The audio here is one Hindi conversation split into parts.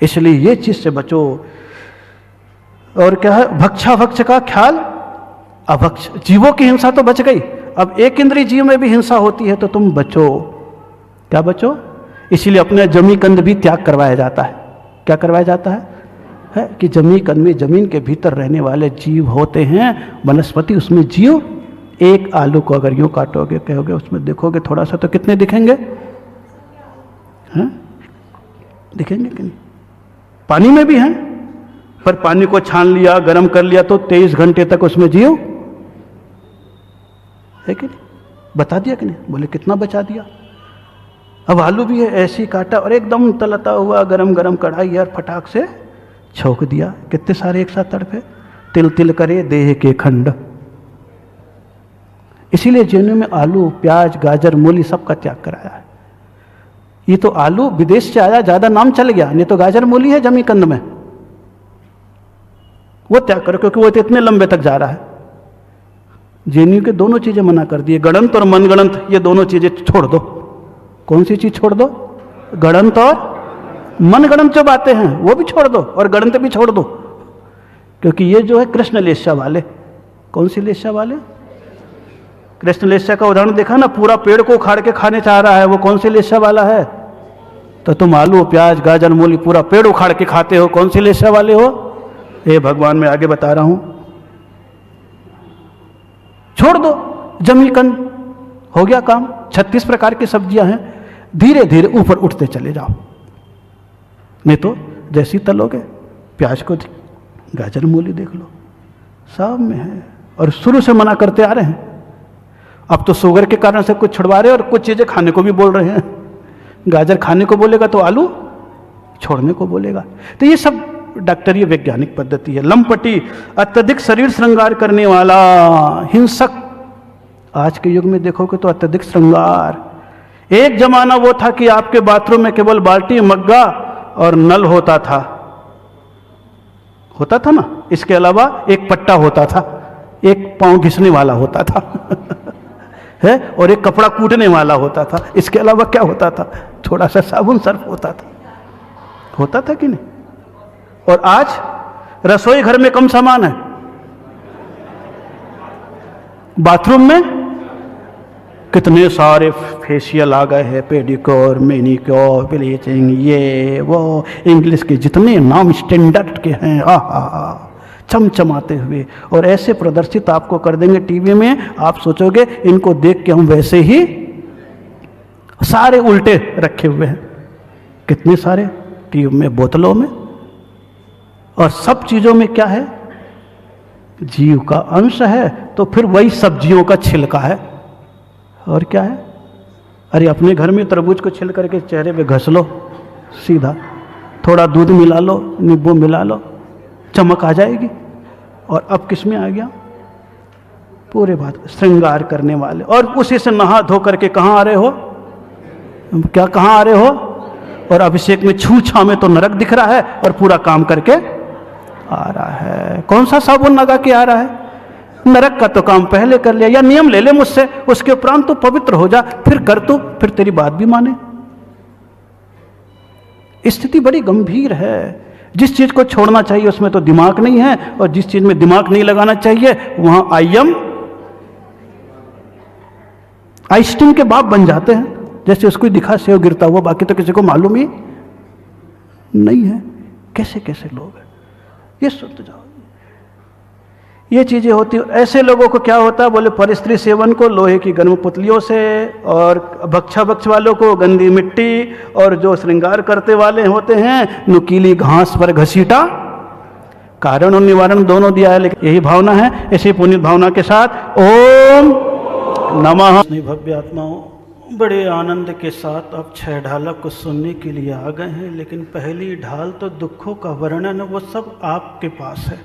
इसलिए ये चीज से बचो। और क्या है, भक्षा भक्ष का ख्याल अभक्ष। जीवों की हिंसा तो बच गई, अब एक इंद्रिय जीव में भी हिंसा होती है तो तुम बचो। क्या बचो? इसीलिए अपने जमी कंद भी त्याग करवाया जाता है। क्या करवाया जाता है कि जमी कंद में, जमीन के भीतर रहने वाले जीव होते हैं, वनस्पति, उसमें जीव। एक आलू को अगर यूं काटोगे, कहोगे उसमें देखोगे थोड़ा सा, तो कितने दिखेंगे? हैं? दिखेंगे कि नहीं? पानी में भी हैं, पर पानी को छान लिया, गर्म कर लिया तो 23 घंटे तक उसमें जीव है कि नहीं? बता दिया कि नहीं? बोले कितना बचा दिया। अब आलू भी है, ऐसे ही काटा और एकदम तलता हुआ गरम गरम कढ़ाई और फटाक से छोंक दिया, कितने सारे एक साथ तड़पे। तिल तिल करे देह के खंड। इसीलिए जैनों में आलू, प्याज, गाजर, मूली सबका त्याग कराया है। ये तो आलू विदेश से आया, ज्यादा नाम चल गया, नहीं तो गाजर मूली है जमी कंद में, वो त्याग करो, क्योंकि वो तो इतने लंबे तक जा रहा है। जैनियों के दोनों चीजें मना कर दिए, गणंत और मनगणंत, ये दोनों चीजें छोड़ दो। कौन सी चीज छोड़ दो? गणंत और मनगणंत जो बातें हैं वो भी छोड़ दो, और गणंत भी छोड़ दो, क्योंकि ये जो है कृष्ण लेस्या वाले। कौन सी लेस्या वाले? कृष्ण लेस्या का उदाहरण देखा ना, पूरा पेड़ को उखाड़ के खाने चाह रहा है, वो कौन सी लेस्या वाला है? तो तुम आलू, प्याज, गाजर, मूली पूरा पेड़ उखाड़ के खाते हो, कौन सी लेस्या वाले हो? हे भगवान, मैं आगे बता रहा हूं, छोड़ दो जमी कंद, हो गया काम। 36 प्रकार की सब्जियां हैं, धीरे धीरे ऊपर उठते चले जाओ। नहीं तो जैसी तलोगे, प्याज को, गाजर मूली देख लो, सब में है, और शुरू से मना करते आ रहे हैं। अब तो शुगर के कारण से कुछ छुड़वा रहे हैं, और कुछ चीजें खाने को भी बोल रहे हैं। गाजर खाने को बोलेगा तो आलू छोड़ने को बोलेगा। तो ये सब डॉक्टरी वैज्ञानिक पद्धति है। लंपटी, अत्यधिक शरीर श्रृंगार करने वाला, हिंसक। आज के युग में देखोगे तो अत्यधिक श्रृंगार। एक जमाना वो था कि आपके बाथरूम में केवल बाल्टी, मग्गा और नल होता था ना, इसके अलावा एक पट्टा होता था, एक पांव घिसने वाला होता था है, और एक कपड़ा कूटने वाला होता था। इसके अलावा क्या होता था? थोड़ा सा साबुन सर्फ होता था कि नहीं? और आज रसोई घर में कम सामान है, बाथरूम में कितने सारे फेशियल आ गए हैं, पेडिक्योर, मैनिक्योर, ब्लीचिंग, ये वो, इंग्लिश के जितने नाम स्टैंडर्ड के हैं, चमचमाते हुए, और ऐसे प्रदर्शित आपको कर देंगे टीवी में, आप सोचोगे इनको देख के हम वैसे ही, सारे उल्टे रखे हुए हैं, कितने सारे ट्यूब में, बोतलों में, और सब चीजों में क्या है? जीव का अंश है। तो फिर वही सब्जियों का छिलका है, और क्या है? अरे अपने घर में तरबूज को छिल करके चेहरे पे घस लो सीधा, थोड़ा दूध मिला लो, नींबू मिला लो, चमक आ जाएगी। और अब किस में आ गया? पूरे बात श्रृंगार करने वाले, और उसी से नहा धो करके कहाँ आ रहे हो? क्या कहाँ आ रहे हो? और अभिषेक में छू छा में तो नरक दिख रहा है, और पूरा काम करके आ रहा है। कौन सा साबुन लगा के आ रहा है? नरक का तो काम पहले कर लिया। या नियम ले ले मुझसे, उसके उपरांत तो पवित्र हो जा, फिर कर, तो फिर तेरी बात भी माने। स्थिति बड़ी गंभीर है। जिस चीज को छोड़ना चाहिए उसमें तो दिमाग नहीं है, और जिस चीज में दिमाग नहीं लगाना चाहिए वहां आइंस्टीन के बाप बन जाते हैं। जैसे उसको दिखा सेव गिरता हुआ, बाकी तो किसी को मालूम ही नहीं है। कैसे कैसे लोग हैं, ये सुनते जाओ, ये चीजें होती। ऐसे लोगों को क्या होता है? बोले परिस्त्री सेवन को लोहे की गर्म पुतलियों से, और भक्षा भक्ष वालों को गंदी मिट्टी, और जो श्रृंगार करते वाले होते हैं नुकीली घास पर घसीटा। कारण और निवारण दोनों दिया है, लेकिन यही भावना है। ऐसी पुनीत भावना के साथ ओम नमः। भव्य आत्माओं, बड़े आनंद के साथ अब 6 ढालक को सुनने के लिए आ गए हैं, लेकिन पहली ढाल तो दुखों का वर्णन, वो सब आपके पास है,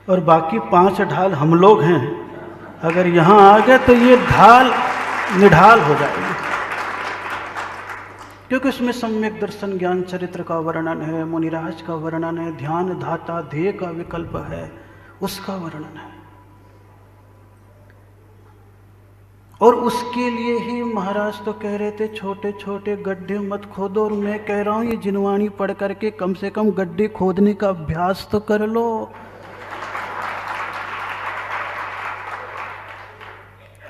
और बाकी 5 ढाल हम लोग हैं। अगर यहाँ आ गए तो ये ढाल निढाल हो जाएगी, क्योंकि उसमें सम्यक दर्शन, ज्ञान, चरित्र का वर्णन है, मुनिराज का वर्णन है, ध्यान धाता ध्येय का विकल्प है, उसका वर्णन है। और उसके लिए ही महाराज तो कह रहे थे छोटे छोटे गड्ढे मत खोदो, और मैं कह रहा हूँ ये जिनवाणी पढ़ करके कम से कम गड्ढे खोदने का अभ्यास तो कर लो।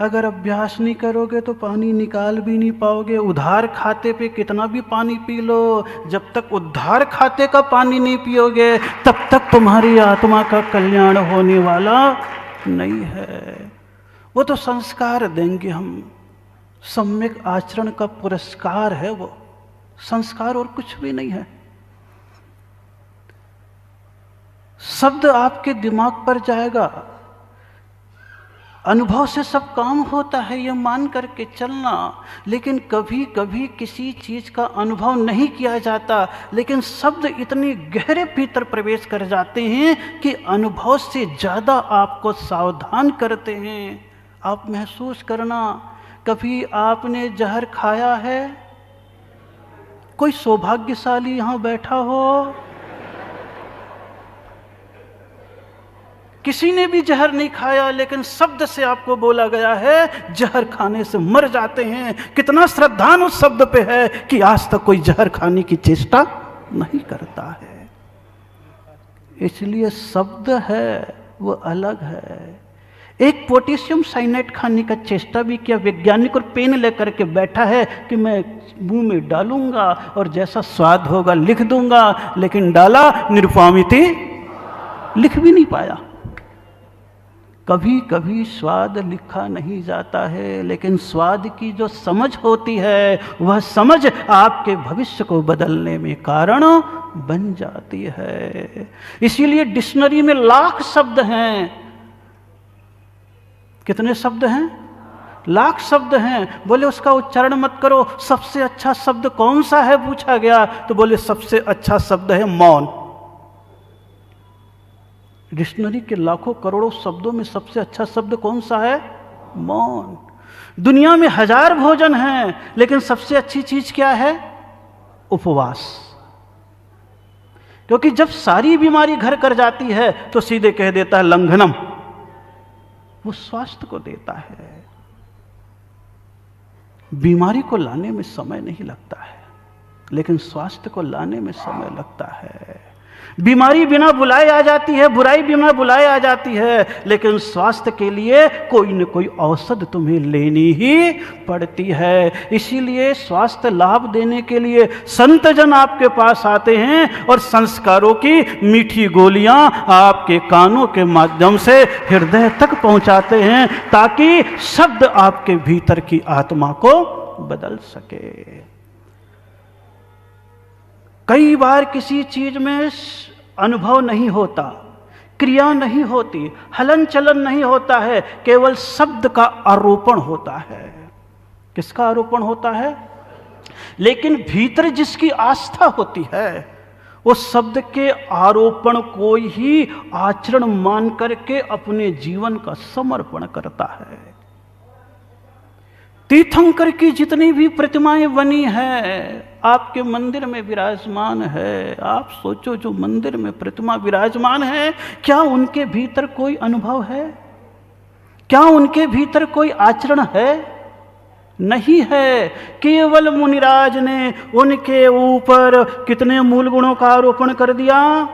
अगर अभ्यास नहीं करोगे तो पानी निकाल भी नहीं पाओगे। उधार खाते पे कितना भी पानी पी लो, जब तक उधार खाते का पानी नहीं पियोगे तब तक तुम्हारी आत्मा का कल्याण होने वाला नहीं है। वो तो संस्कार देंगे हम, सम्यक आचरण का पुरस्कार है वो, संस्कार और कुछ भी नहीं है। शब्द आपके दिमाग पर जाएगा, अनुभव से सब काम होता है ये मान करके चलना, लेकिन कभी कभी किसी चीज का अनुभव नहीं किया जाता, लेकिन शब्द इतने गहरे भीतर प्रवेश कर जाते हैं कि अनुभव से ज्यादा आपको सावधान करते हैं। आप महसूस करना, कभी आपने जहर खाया है? कोई सौभाग्यशाली यहां बैठा हो? किसी ने भी जहर नहीं खाया, लेकिन शब्द से आपको बोला गया है जहर खाने से मर जाते हैं। कितना श्रद्धान उस शब्द पे है कि आज तक कोई जहर खाने की चेष्टा नहीं करता है। इसलिए शब्द है वो अलग है। एक पोटेशियम साइनेट खाने का चेष्टा भी किया वैज्ञानिक, और पेन लेकर के बैठा है कि मैं मुंह में डालूंगा और जैसा स्वाद होगा लिख दूंगा, लेकिन डाला निरुपामिति लिख भी नहीं पाया। कभी कभी स्वाद लिखा नहीं जाता है, लेकिन स्वाद की जो समझ होती है वह समझ आपके भविष्य को बदलने में कारण बन जाती है। इसीलिए डिक्शनरी में लाख शब्द हैं। कितने शब्द हैं? लाख शब्द हैं। बोले उसका उच्चारण मत करो, सबसे अच्छा शब्द कौन सा है पूछा गया, तो बोले सबसे अच्छा शब्द है मौन। डिक्शनरी के लाखों करोड़ों शब्दों में सबसे अच्छा शब्द कौन सा है? मौन। दुनिया में 1000 भोजन हैं, लेकिन सबसे अच्छी चीज क्या है? उपवास। क्योंकि जब सारी बीमारी घर कर जाती है तो सीधे कह देता है लंघनम, वो स्वास्थ्य को देता है। बीमारी को लाने में समय नहीं लगता है, लेकिन स्वास्थ्य को लाने में समय लगता है। बीमारी बिना बुलाए आ जाती है, बुराई बिना बुलाए आ जाती है, लेकिन स्वास्थ्य के लिए कोई न कोई औषध तुम्हें लेनी ही पड़ती है। इसीलिए स्वास्थ्य लाभ देने के लिए संत जन आपके पास आते हैं और संस्कारों की मीठी गोलियां आपके कानों के माध्यम से हृदय तक पहुंचाते हैं, ताकि शब्द आपके भीतर की आत्मा को बदल सके। कई बार किसी चीज में अनुभव नहीं होता, क्रिया नहीं होती, हलन चलन नहीं होता है, केवल शब्द का आरोपण होता है। किसका आरोपण होता है? लेकिन भीतर जिसकी आस्था होती है वो शब्द के आरोपण को ही आचरण मान करके अपने जीवन का समर्पण करता है। तीर्थंकर की जितनी भी प्रतिमाएं बनी हैं आपके मंदिर में विराजमान है। आप सोचो, जो मंदिर में प्रतिमा विराजमान है, क्या उनके भीतर कोई अनुभव है? क्या उनके भीतर कोई आचरण है? नहीं है। केवल मुनिराज ने उनके ऊपर कितने मूल गुणों का आरोपण कर दिया?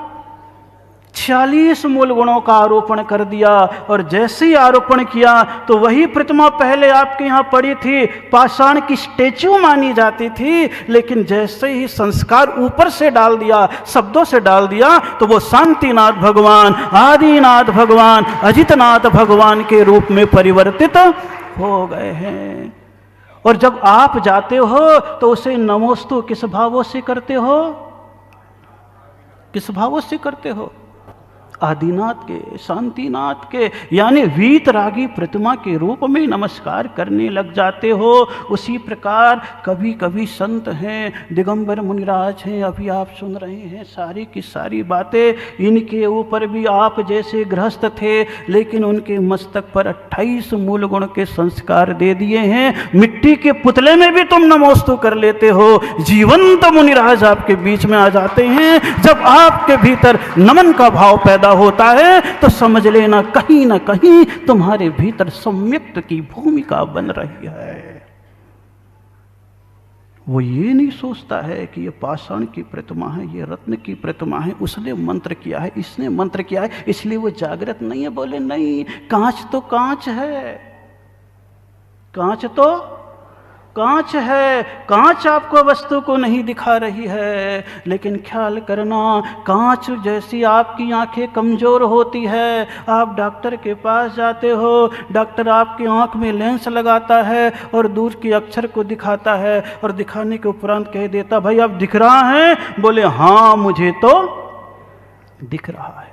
46 मूल गुणों का आरोपण कर दिया। और जैसे ही आरोपण किया तो वही प्रतिमा पहले आपके यहाँ पड़ी थी, पाषाण की स्टेच्यू मानी जाती थी, लेकिन जैसे ही संस्कार ऊपर से डाल दिया, शब्दों से डाल दिया, तो वो शांतिनाथ भगवान, आदिनाथ भगवान, अजितनाथ भगवान के रूप में परिवर्तित हो गए हैं। और जब आप जाते हो तो उसे नमोस्तु किस भावों से करते हो? किस भावों से करते हो? आदिनाथ के, शांतिनाथ के, यानी वीतरागी प्रतिमा के रूप में नमस्कार करने लग जाते हो। उसी प्रकार कभी कभी संत हैं, दिगंबर मुनिराज हैं, अभी आप सुन रहे हैं सारी की सारी बातें। इनके ऊपर भी आप जैसे गृहस्थ थे, लेकिन उनके मस्तक पर 28 मूल गुण के संस्कार दे दिए हैं। मिट्टी के पुतले में भी तुम नमोस्तु कर लेते हो। जीवंत मुनिराज आपके बीच में आ जाते हैं। जब आपके भीतर नमन का भाव पैदा पैदा होता है तो समझ लेना कहीं ना कहीं तुम्हारे भीतर सम्यक्त की भूमिका बन रही है। वो ये नहीं सोचता है कि ये पाषाण की प्रतिमा है, ये रत्न की प्रतिमा है, उसने मंत्र किया है, इसने मंत्र किया है, इसलिए वो जागृत नहीं है। बोले नहीं, कांच तो कांच है, कांच तो कांच है। कांच आपको वस्तु को नहीं दिखा रही है, लेकिन ख्याल करना कांच जैसी आपकी आंखें कमजोर होती है, आप डॉक्टर के पास जाते हो, डॉक्टर आपकी आंख में लेंस लगाता है और दूर के अक्षर को दिखाता है और दिखाने के उपरांत कह देता भाई अब दिख रहा है? बोले हाँ मुझे तो दिख रहा है,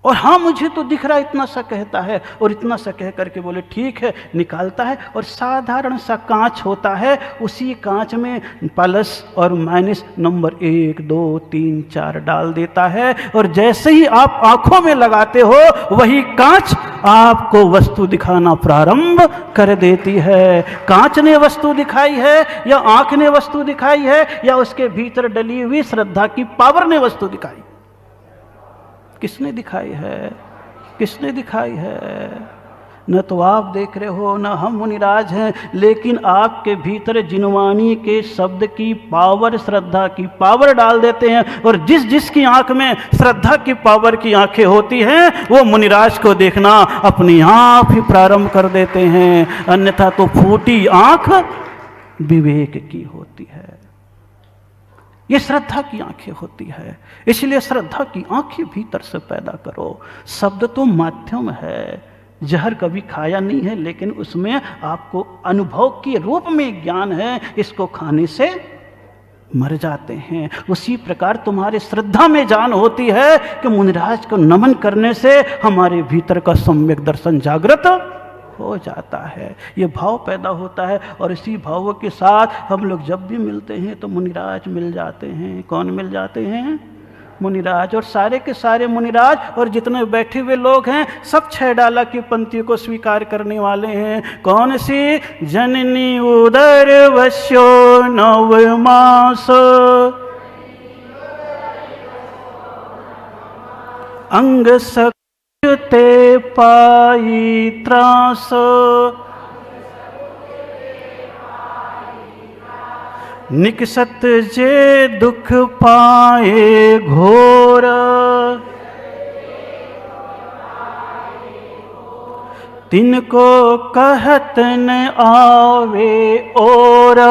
और हाँ मुझे तो दिख रहा है, इतना सा कहता है। और इतना सा कह करके बोले ठीक है, निकालता है और साधारण सा कांच होता है, उसी कांच में प्लस और माइनस नंबर 1 2 3 4 डाल देता है, और जैसे ही आप आंखों में लगाते हो वही कांच आपको वस्तु दिखाना प्रारंभ कर देती है। कांच ने वस्तु दिखाई है या आंख ने वस्तु दिखाई है या उसके भीतर डली हुई श्रद्धा की पावर ने वस्तु दिखाई? किसने दिखाई है? किसने दिखाई है? न तो आप देख रहे हो, न हम मुनिराज हैं, लेकिन आपके भीतर जिनवानी के शब्द की पावर, श्रद्धा की पावर डाल देते हैं, और जिस जिसकी आंख में श्रद्धा की पावर की आंखें होती हैं वो मुनिराज को देखना अपने आप ही प्रारंभ कर देते हैं। अन्यथा तो फूटी आंख विवेक की होती है। ये श्रद्धा की आंखें होती है, इसलिए श्रद्धा की आंखें भीतर से पैदा करो। शब्द तो माध्यम है, जहर कभी खाया नहीं है, लेकिन उसमें आपको अनुभव के रूप में ज्ञान है, इसको खाने से मर जाते हैं। उसी प्रकार तुम्हारे श्रद्धा में जान होती है कि मुनिराज को नमन करने से हमारे भीतर का सम्यक दर्शन जागृत हो जाता है, ये भाव पैदा होता है। और इसी भावों के साथ हम लोग जब भी मिलते हैं तो मुनिराज मिल जाते हैं। कौन मिल जाते हैं? मुनिराज। और सारे के सारे मुनिराज और जितने बैठे हुए लोग हैं सब 6 डाला की पंक्ति को स्वीकार करने वाले हैं। कौन सी? जननी उदर वश्यो नवमास अंग सक ते पाई त्रास निकसत जे दुख पाए घोर तिनको कहत न आवे और।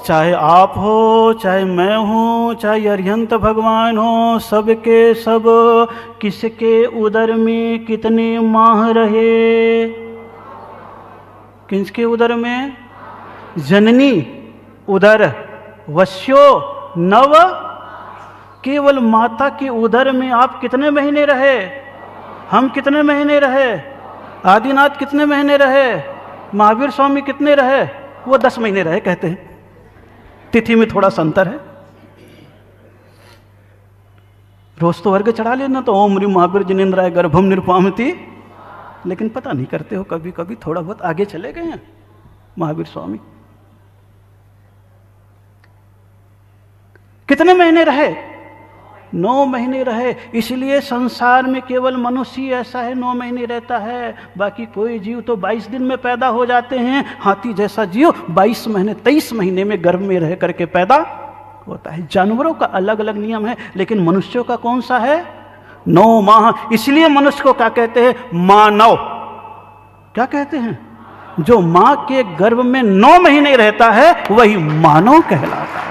चाहे आप हो, चाहे मैं हूँ, चाहे अरिहंत भगवान हो, सबके सब किसके उदर में कितने माह रहे? किसके उदर में? जननी उदर वश्यो नव, केवल माता के उदर में आप कितने महीने रहे? हम कितने महीने रहे? आदिनाथ कितने महीने रहे? महावीर स्वामी कितने रहे? वो 10 महीने रहे कहते हैं, तिथि में थोड़ा सा अंतर है। रोज तो वर्ग चढ़ा लेना तो ओम ह्रीं महावीर जिनेन्द्राय गर्भम निरुपामति, लेकिन पता नहीं करते हो कभी कभी थोड़ा बहुत आगे चले गए हैं महावीर स्वामी। कितने महीने रहे? 9 महीने रहे। इसलिए संसार में केवल मनुष्य ऐसा है 9 महीने रहता है, बाकी कोई जीव तो 22 दिन में पैदा हो जाते हैं। हाथी जैसा जीव 22 महीने 23 महीने में गर्भ में रह करके पैदा होता है। जानवरों का अलग अलग नियम है, लेकिन मनुष्यों का कौन सा है? 9 माह। इसलिए मनुष्य को क्या कहते हैं? मानव। क्या कहते हैं? जो मां के गर्भ में 9 महीने रहता है वही मानव कहलाता है।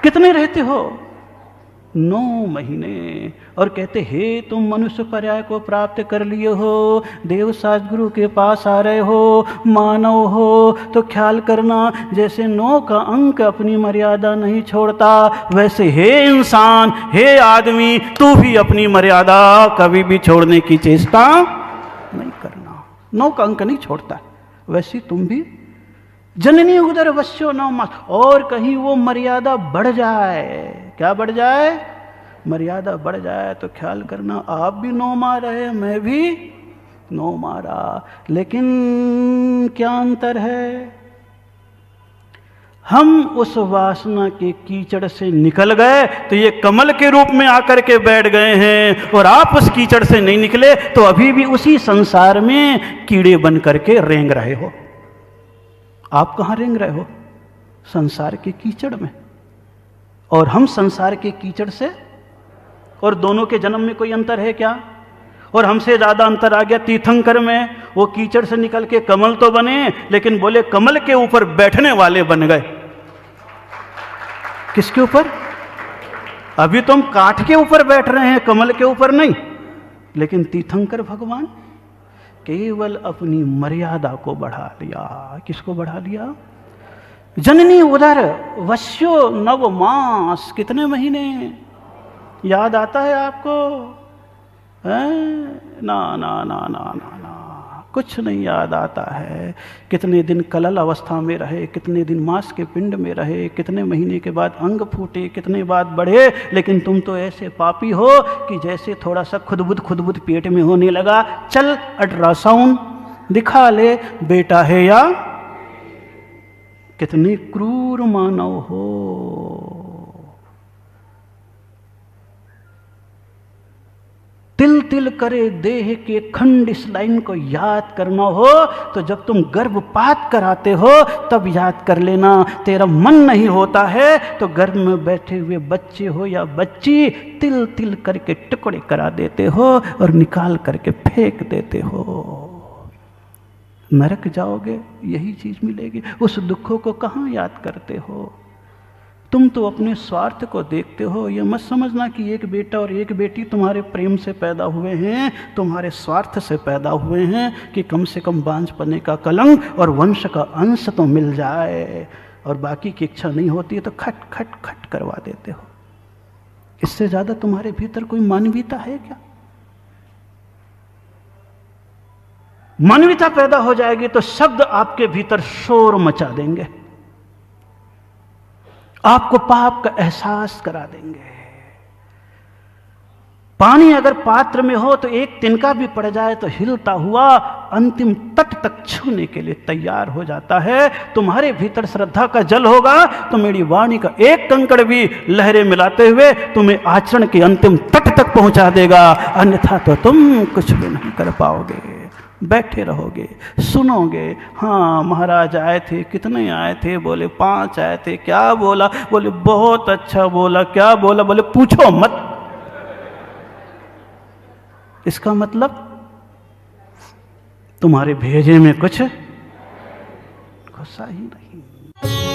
कितने रहते हो? 9 महीने। और कहते हे तुम मनुष्य पर्याय को प्राप्त कर लिए हो, देव सद्गुरु के पास आ रहे हो, मानव हो, तो ख्याल करना जैसे 9 का अंक अपनी मर्यादा नहीं छोड़ता, वैसे हे इंसान, हे आदमी, तू भी अपनी मर्यादा कभी भी छोड़ने की चेष्टा नहीं करना। 9 का अंक नहीं छोड़ता, वैसे तुम भी जननी उदर वश्यो 9 मास। और कहीं वो मर्यादा बढ़ जाए, क्या बढ़ जाए? मर्यादा बढ़ जाए तो ख्याल करना आप भी 9 माह रहे, मैं भी 9 माह रहा, लेकिन क्या अंतर है? हम उस वासना के कीचड़ से निकल गए तो ये कमल के रूप में आकर के बैठ गए हैं, और आप उस कीचड़ से नहीं निकले तो अभी भी उसी संसार में कीड़े बन करके रेंग रहे हो। आप कहाँ रेंग रहे हो? संसार के कीचड़ में। और हम संसार के कीचड़ से, और दोनों के जन्म में कोई अंतर है क्या? और हमसे ज्यादा अंतर आ गया तीर्थंकर में। वो कीचड़ से निकल के कमल तो बने, लेकिन बोले कमल के ऊपर बैठने वाले बन गए। किसके ऊपर? अभी तो हम काठ के ऊपर बैठ रहे हैं, कमल के ऊपर नहीं। लेकिन तीर्थंकर भगवान केवल अपनी मर्यादा को बढ़ा लिया। किसको बढ़ा लिया? जननी उदर वश्यो नव मास। कितने महीने याद आता है आपको? ना ना ना ना ना ना, कुछ नहीं याद आता है। कितने दिन कलल अवस्था में रहे, कितने दिन मांस के पिंड में रहे, कितने महीने के बाद अंग फूटे, कितने बाद बढ़े। लेकिन तुम तो ऐसे पापी हो कि जैसे थोड़ा सा खुदबुद पेट में होने लगा, चल अल्ट्रासाउंड दिखा ले, बेटा है या। कितने क्रूर मानव हो। तिल तिल करे देह के खंड, इस लाइन को याद करना हो तो जब तुम गर्भपात कराते हो तब याद कर लेना। तेरा मन नहीं होता है तो गर्भ में बैठे हुए बच्चे हो या बच्ची, तिल तिल करके टुकड़े करा देते हो और निकाल करके फेंक देते हो। नरक जाओगे, यही चीज मिलेगी। उस दुखों को कहाँ याद करते हो? तुम तो अपने स्वार्थ को देखते हो। ये मत समझना कि एक बेटा और एक बेटी तुम्हारे प्रेम से पैदा हुए हैं, तुम्हारे स्वार्थ से पैदा हुए हैं कि कम से कम बांझपने का कलंक और वंश का अंश तो मिल जाए, और बाकी की इच्छा नहीं होती है तो खट खट खट करवा देते हो। इससे ज्यादा तुम्हारे भीतर कोई मानवीयता है क्या? मानवीयता पैदा हो जाएगी तो शब्द आपके भीतर शोर मचा देंगे, आपको पाप का एहसास करा देंगे। पानी अगर पात्र में हो तो एक तिनका भी पड़ जाए तो हिलता हुआ अंतिम तट तक छूने के लिए तैयार हो जाता है। तुम्हारे भीतर श्रद्धा का जल होगा तो मेरी वाणी का एक कंकड़ भी लहरें मिलाते हुए तुम्हें आचरण के अंतिम तट तक पहुंचा देगा, अन्यथा तो तुम कुछ भी नहीं कर पाओगे। बैठे रहोगे, सुनोगे। हाँ महाराज आए थे, कितने आए थे? बोले 5 आए थे। क्या बोला? बोले बहुत अच्छा बोला। क्या बोला? बोले पूछो मत। इसका मतलब तुम्हारे भेजे में कुछ घुसा ही नहीं।